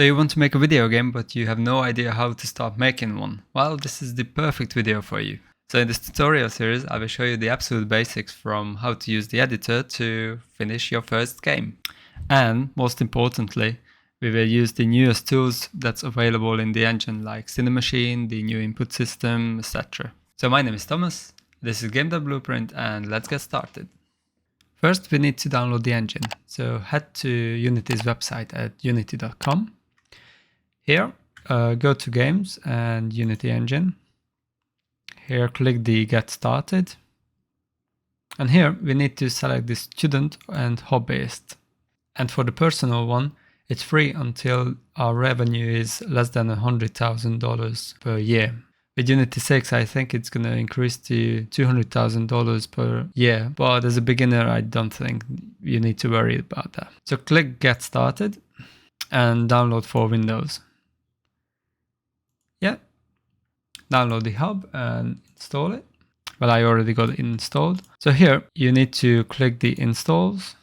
So you want to make a video game, but you have no idea how to start making one. Well, this is the perfect video for you. So in this tutorial series, I will show you the absolute basics from how to use the editor to finish your first game. And most importantly, we will use the newest tools that's available in the engine, like Cinemachine, the new input system, etc. So my name is Thomas, this is Blueprint, and let's get started. First, we need to download the engine. So head to Unity's website at unity.com. Here, go to Games and Unity Engine. Here, click the Get Started. And here, we need to select the Student and Hobbyist. And for the personal one, it's free until our revenue is less than $100,000 per year. With Unity 6, I think it's going to increase to $200,000 per year. But as a beginner, I don't think you need to worry about that. So click Get Started and download for Windows. Yeah, download the hub and install it. Well, I already got it installed. So here you need to click the Installs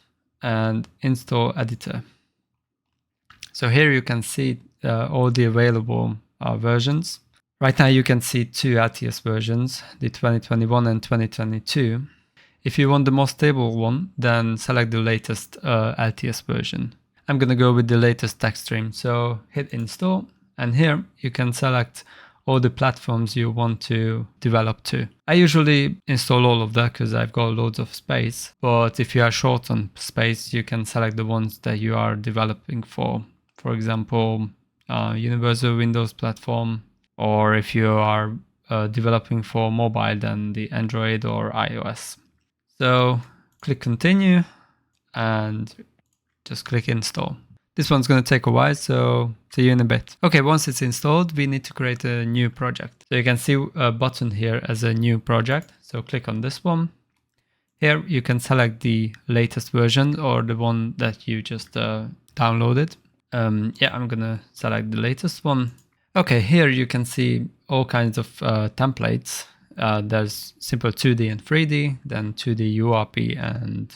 and Install Editor. So here you can see all the available versions. Right now you can see two LTS versions, the 2021 and 2022. If you want the most stable one, then select the latest LTS version. I'm gonna go with the latest text stream, so hit install, and here you can select all the platforms you want to develop to. I usually install all of that because I've got loads of space, but if you are short on space, you can select the ones that you are developing for. For example, Universal Windows platform, or if you are developing for mobile, then the Android or iOS. So click continue and just click install. This one's going to take a while, so see you in a bit. Okay, once it's installed, we need to create a new project. So you can see a button here as a new project. So click on this one. Here you can select the latest version or the one that you just downloaded. Yeah, I'm going to select the latest one. Okay, here you can see all kinds of templates. There's simple 2D and 3D, then 2D URP and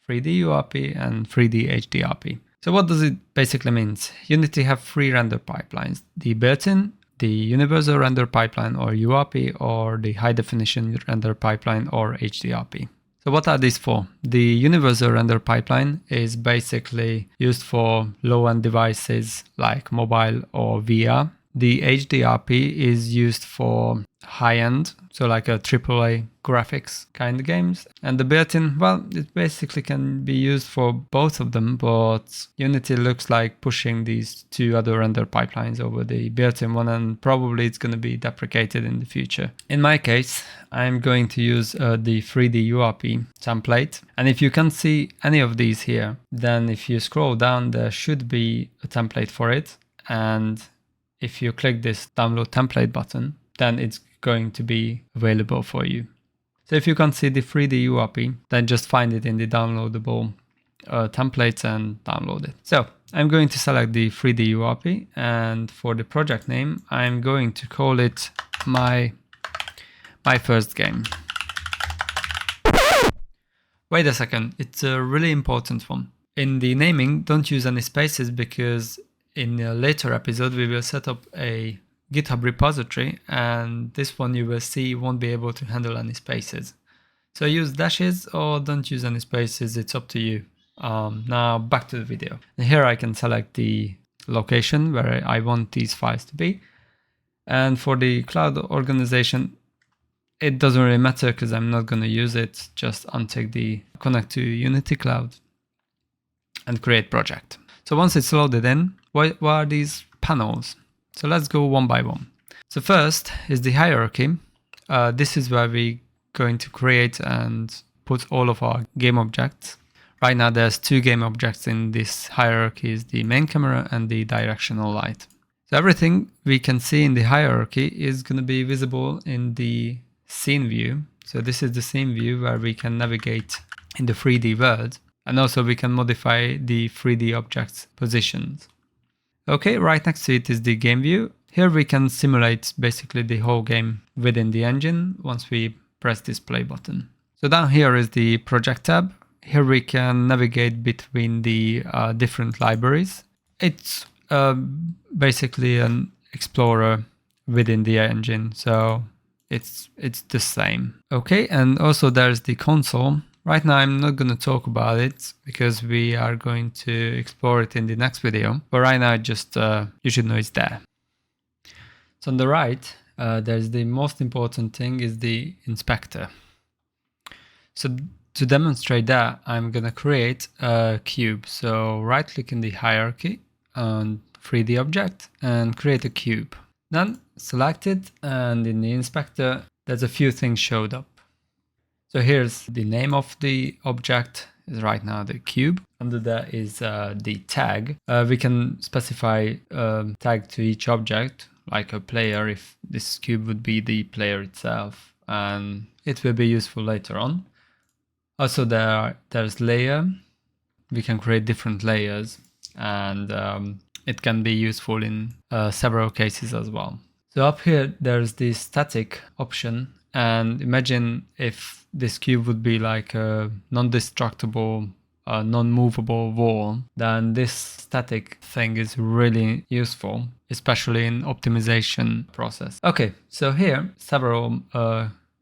3D URP and 3D HDRP. So what does it basically mean? Unity have three render pipelines: the built-in, the universal render pipeline or URP, or the high definition render pipeline or HDRP. So what are these for? The universal render pipeline is basically used for low-end devices like mobile or VR. The HDRP is used for high-end, so like a AAA graphics kind of games. And the built-in, well, it basically can be used for both of them, but Unity looks like pushing these two other render pipelines over the built-in one, and probably it's going to be deprecated in the future. In my case, I'm going to use the 3D URP template. And if you can't see any of these here, then if you scroll down, there should be a template for it. And if you click this download template button, then it's going to be available for you. So if you can't see the 3D URP, then just find it in the downloadable templates and download it. So I'm going to select the 3D URP, and for the project name, I'm going to call it my first game. Wait a second, it's a really important one. In the naming, don't use any spaces, because in a later episode, we will set up a GitHub repository, and this one you will see won't be able to handle any spaces. So use dashes or don't use any spaces, it's up to you. Now back to the video. And here I can select the location where I want these files to be. And for the cloud organization, it doesn't really matter because I'm not going to use it. Just untick the connect to Unity Cloud and create project. So once it's loaded in, what are these panels? So let's go one by one. So first is the hierarchy. This is where we're going to create and put all of our game objects. Right now there's two game objects in this hierarchy, is the main camera and the directional light. So everything we can see in the hierarchy is going to be visible in the scene view. So this is the scene view where we can navigate in the 3D world, and also we can modify the 3D objects positions. Okay, right next to it is the game view. Here we can simulate basically the whole game within the engine once we press this play button. So down here is the project tab. Here we can navigate between the different libraries. It's basically an explorer within the engine, so it's the same. Okay, and also there's the console. Right now I'm not going to talk about it because we are going to explore it in the next video, but right now just you should know it's there. So on the right, there's the most important thing is the inspector. So to demonstrate that, I'm gonna create a cube. So right click in the hierarchy on 3D object and create a cube. Then select it, and in the inspector, there's a few things showed up. So here's the name of the object, is right now the cube. Under that is the tag. We can specify a tag to each object, like a player, if this cube would be the player itself, and it will be useful later on. Also there's layer. We can create different layers, and it can be useful in several cases as well. So up here there's the static option, and imagine if this cube would be like a non-destructible, non-movable wall, then this static thing is really useful, especially in optimization process. Okay, so here several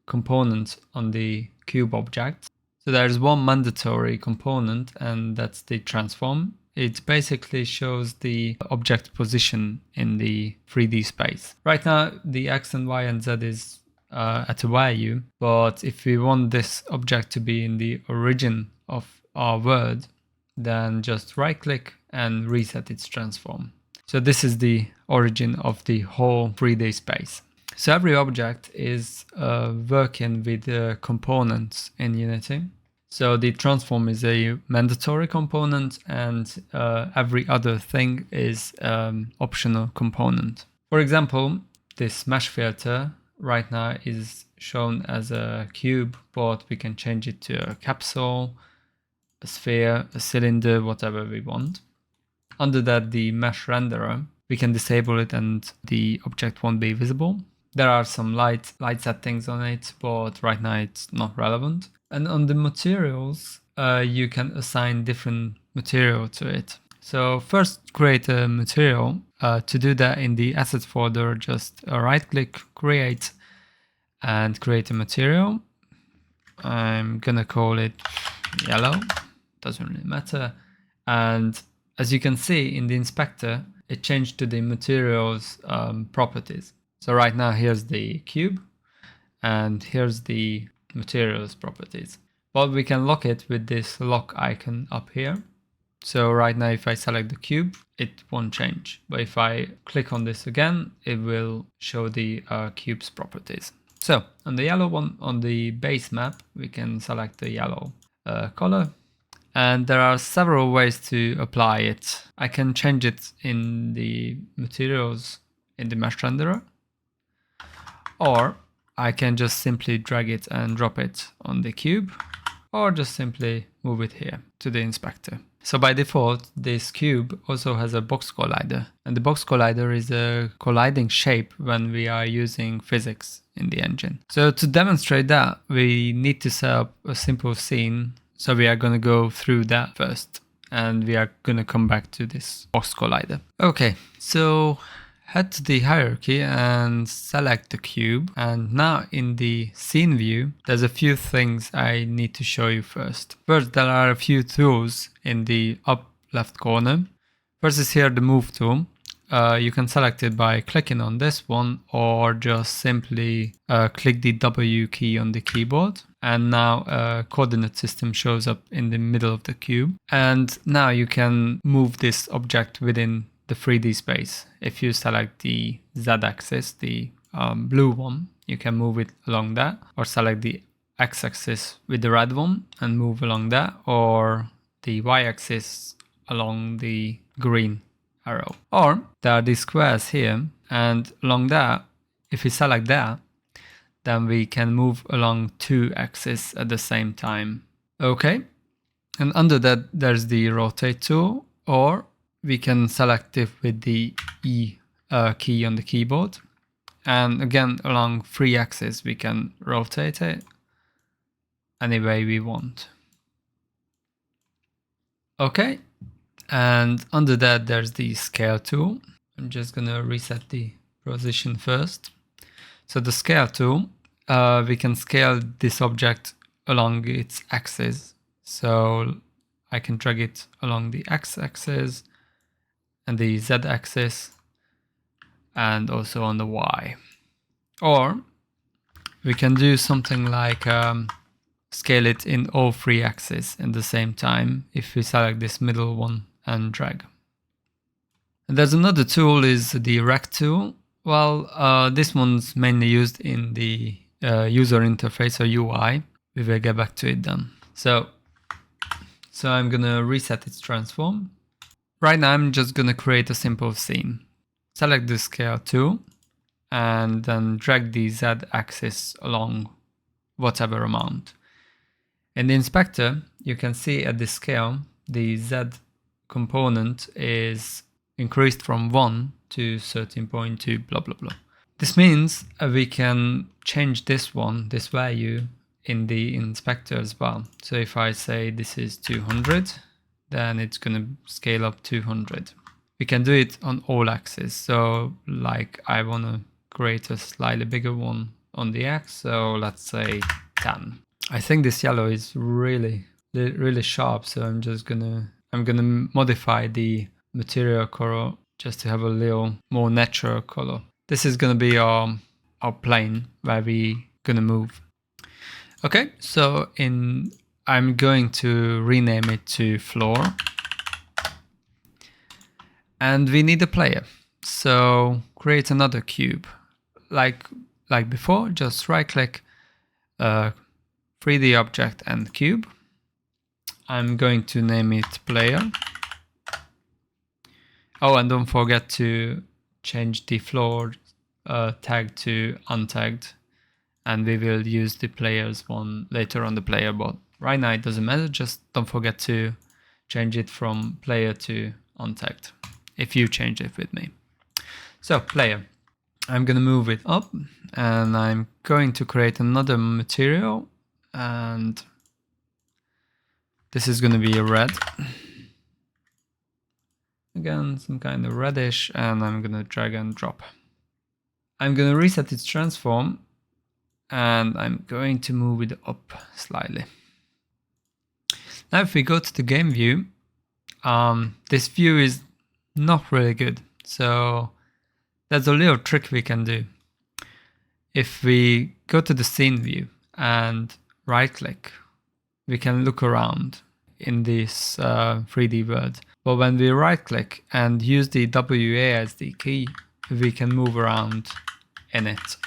components on the cube object. So there's one mandatory component, and that's the transform. It basically shows the object position in the 3D space. Right now, the X and Y and Z is at a value, but if we want this object to be in the origin of our world, then just right click and reset its transform. So this is the origin of the whole 3D space. So every object is working with components in Unity. So the transform is a mandatory component, and every other thing is optional component. For example, this mesh filter right now is shown as a cube, but we can change it to a capsule, a sphere, a cylinder, whatever we want. Under that, the mesh renderer, we can disable it and the object won't be visible. There are some light settings on it, but right now it's not relevant. And on the materials, you can assign different material to it. So first create a material. To do that, in the assets folder, just right click, create, and create a material. I'm gonna call it yellow, doesn't really matter. And as you can see in the inspector, it changed to the materials properties. So right now here's the cube, and here's the materials properties. But we can lock it with this lock icon up here. So right now if I select the cube, it won't change. But if I click on this again, it will show the cube's properties. So on the yellow one, on the base map, we can select the yellow color. And there are several ways to apply it. I can change it in the materials in the mesh renderer, or I can just simply drag it and drop it on the cube, or just simply move it here to the inspector. So by default, this cube also has a box collider, and the box collider is a colliding shape when we are using physics in the engine. So to demonstrate that, we need to set up a simple scene. So we are going to go through that first, and we are going to come back to this box collider. Okay, so head to the hierarchy and select the cube. And now in the scene view, there's a few things I need to show you first. First, there are a few tools in the up left corner. First is here the move tool. You can select it by clicking on this one, or just simply click the W key on the keyboard. And now a coordinate system shows up in the middle of the cube. And now you can move this object within the 3D space. If you select the Z-axis, the blue one, you can move it along that, or select the X-axis with the red one and move along that, or the Y-axis along the green arrow. Or there are these squares here, and along that, if we select that, then we can move along two axes at the same time. Okay, and under that there's the rotate tool, or we can select it with the E key on the keyboard. And again, along three axes, we can rotate it any way we want. Okay, And under that, there's the scale tool. I'm just gonna reset the position first. So the scale tool, we can scale this object along its axis. So I can drag it along the x-axis and the z-axis and also on the y. Or we can do something like scale it in all three axes at the same time if we select this middle one and drag. And there's another tool is the rect tool. Well, this one's mainly used in the user interface or UI. We will get back to it then. So I'm gonna reset its transform. Right now I'm just gonna create a simple scene. Select the scale tool and then drag the Z axis along whatever amount. In the inspector, you can see at the scale, the Z component is increased from 1 to 13.2, blah, blah, blah. This means we can change this value in the inspector as well. So if I say this is 200, then it's going to scale up 200. We can do it on all axes. So like I want to create a slightly bigger one on the X. So let's say 10. I think this yellow is really sharp. So I'm gonna modify the material color just to have a little more natural color. This is gonna be our plane where we gonna move. Okay, so I'm going to rename it to floor. And we need a player. So create another cube. Like before, just right click 3D object and cube. I'm going to name it player. Oh, and don't forget to change the floor tag to untagged. And we will use the players one later on the player, but right now it doesn't matter. Just don't forget to change it from player to untagged if you change it with me. So player, I'm going to move it up and I'm going to create another material, and this is going to be a red. Again, some kind of reddish, and I'm going to drag and drop. I'm going to reset its transform and I'm going to move it up slightly. Now if we go to the game view, this view is not really good. So there's a little trick we can do. If we go to the scene view and right click, we can look around in this 3D world. But when we right click and use the WASD key, we can move around in it,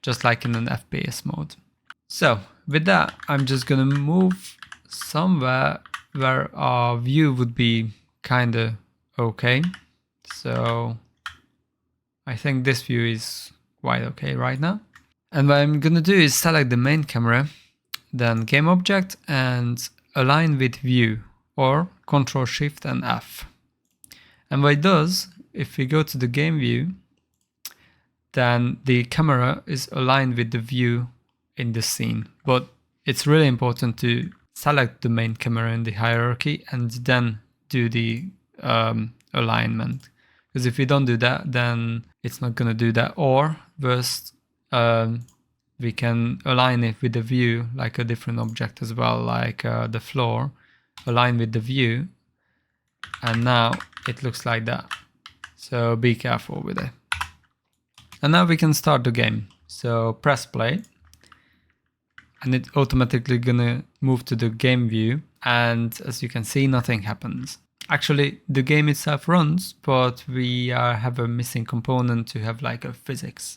just like in an FPS mode. So with that, I'm just gonna move somewhere where our view would be kinda okay. So I think this view is quite okay right now. And what I'm gonna do is select the main camera, then GameObject and align with view, or Ctrl Shift and F. And what it does, if we go to the game view, then the camera is aligned with the view in the scene. But it's really important to select the main camera in the hierarchy and then do the alignment. Because if we don't do that, then it's not going to do that. Or first, we can align it with the view like a different object as well, like the floor, align with the view. And now it looks like that. So be careful with it. And now we can start the game. So press play and it's automatically gonna move to the game view. And as you can see, nothing happens. Actually, the game itself runs, but we have a missing component to have like a physics.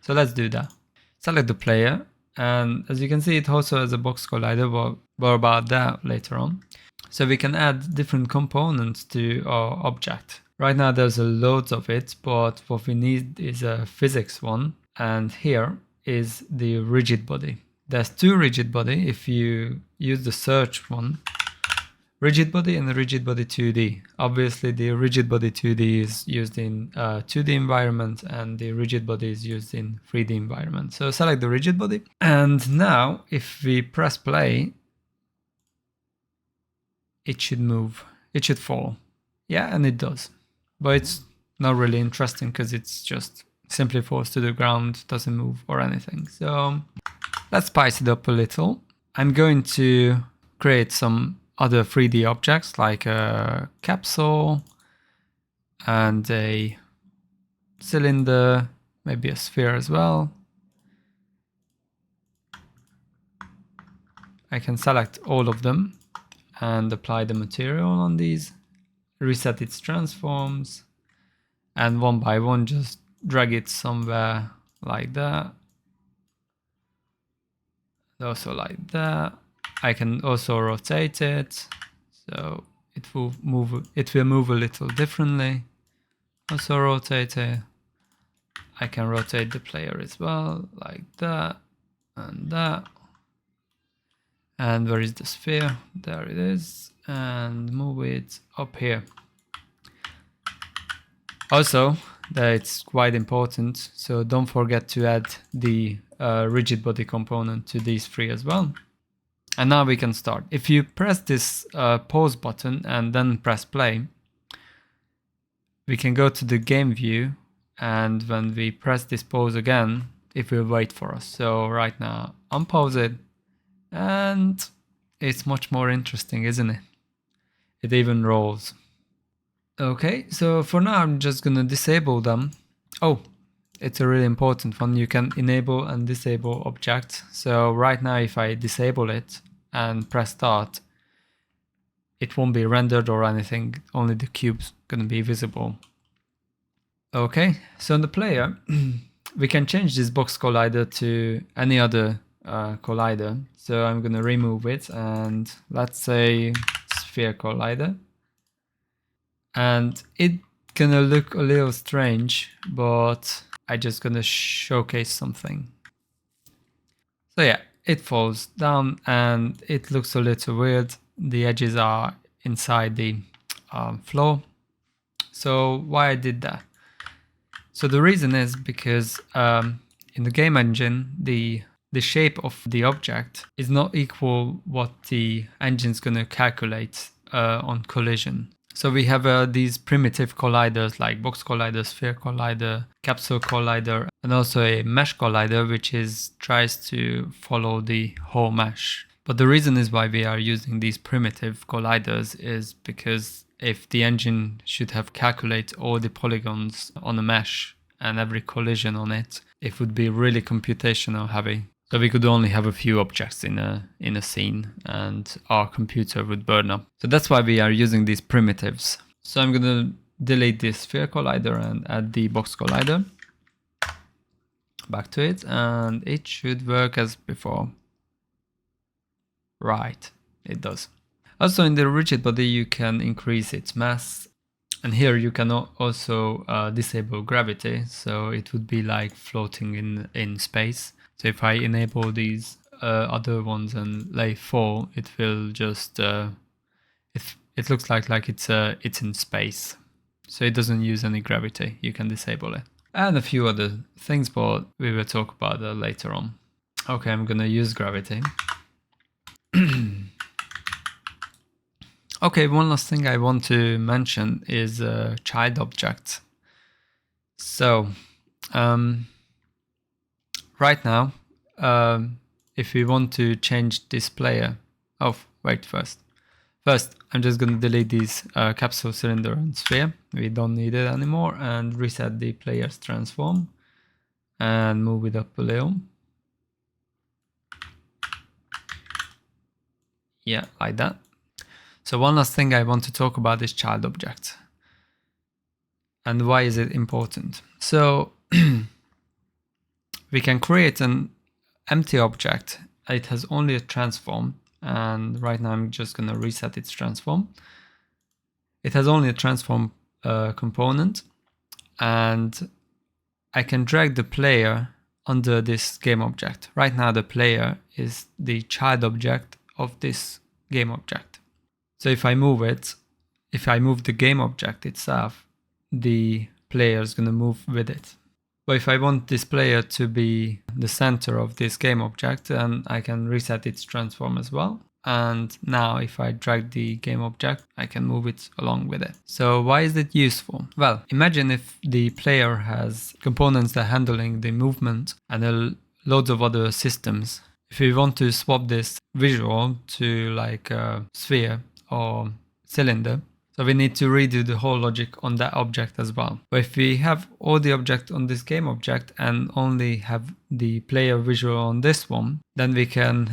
So let's do that. Select the player. And as you can see, it also has a box collider, but more about that later on. So we can add different components to our object. Right now there's a loads of it, but what we need is a physics one. And here is the rigid body. There's two rigid body. If you use the search one, rigid body and the rigid body 2D. Obviously the rigid body 2D is used in 2D environment and the rigid body is used in 3D environment. So select the rigid body. And now if we press play, it should move it should fall. Yeah, and it does. But it's not really interesting because it's just simply falls to the ground, doesn't move or anything. So let's spice it up a little. I'm going to create some other 3D objects like a capsule and a cylinder, maybe a sphere as well. I can select all of them and apply the material on these, reset its transforms, and one by one just drag it somewhere like that. Also like that. I can also rotate it, so it will move a little differently. Also rotate it. I can rotate the player as well, like that and that. And where is the sphere? There it is. And move it up here. Also, that's quite important, so don't forget to add the rigid body component to these three as well. And now we can start. If you press this pause button and then press play, we can go to the game view, and when we press this pause again, it will wait for us. So right now, unpause it, and it's much more interesting, isn't it? It even rolls. Okay, so for now I'm just gonna disable them. Oh, it's a really important one. You can enable and disable objects. So right now if I disable it and press start, it won't be rendered or anything, only the cube's gonna be visible. Okay, so on the player, we can change this box collider to any other collider. So I'm gonna remove it and let's say sphere collider. And it's gonna look a little strange, but I just gonna showcase something. So yeah, it falls down and it looks a little weird. The edges are inside the floor. So why I did that? So the reason is because in the game engine, the shape of the object is not equal what the engine's gonna calculate on collision. So we have these primitive colliders like box collider, sphere collider, capsule collider, and also a mesh collider, which tries to follow the whole mesh. But the reason is why we are using these primitive colliders is because if the engine should have calculated all the polygons on a mesh and every collision on it, it would be really computational heavy. So we could only have a few objects in a scene and our computer would burn up. So that's why we are using these primitives. So I'm gonna delete this sphere collider and add the box collider. Back to it, and it should work as before. Right, it does. Also in the rigid body you can increase its mass. And here you can also disable gravity, so it would be like floating in space. So if I enable these other ones and lay 4, it will just it looks like it's in space. So it doesn't use any gravity. You can disable it. And a few other things, but we will talk about that later on. Okay, I'm gonna use gravity. Okay, one last thing I want to mention is child object. So right now, if we want to change this player, first I'm just going to delete these capsule, cylinder and sphere. We don't need it anymore, and reset the player's transform and move it up a little. Yeah, like that. So one last thing I want to talk about is child object. And why is it important? So we can create an empty object. It has only a transform, and right now I'm just going to reset its transform. It has only a transform component, and I can drag the player under this game object. Right now the player is the child object of this game object. So if I move it, if I move the game object itself, the player is going to move with it. But if I want this player to be the center of this game object, then I can reset its transform as well. And now if I drag the game object, I can move it along with it. So why is it useful? Well, imagine if the player has components that are handling the movement and loads of other systems. If we want to swap this visual to like a sphere or cylinder, so we need to redo the whole logic on that object as well. But if we have all the object on this game object and only have the player visual on this one, then we can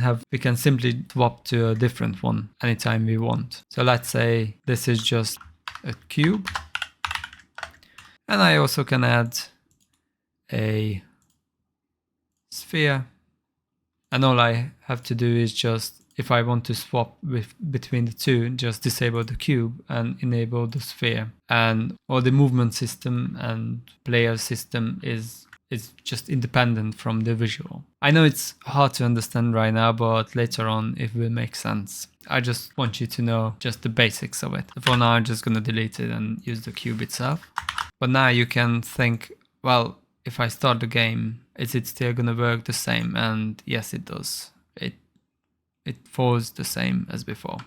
simply swap to a different one anytime we want. So let's say this is just a cube. And I also can add a sphere. And all I have to do is just, if I want to swap between the two, just disable the cube and enable the sphere. And all the movement system and player system is just independent from the visual. I know it's hard to understand right now, but later on it will make sense. I just want you to know just the basics of it. For now, I'm just going to delete it and use the cube itself. But now you can think, well, if I start the game, is it still going to work the same? And yes, it does. It falls the same as before.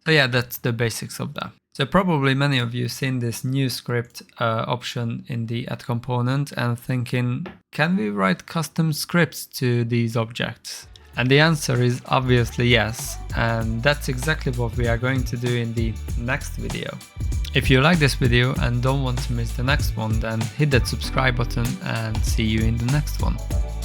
So yeah, that's the basics of that. So probably many of you seen this new script option in the add component and thinking, can we write custom scripts to these objects? And the answer is obviously yes. And that's exactly what we are going to do in the next video. If you like this video and don't want to miss the next one, then hit that subscribe button and see you in the next one.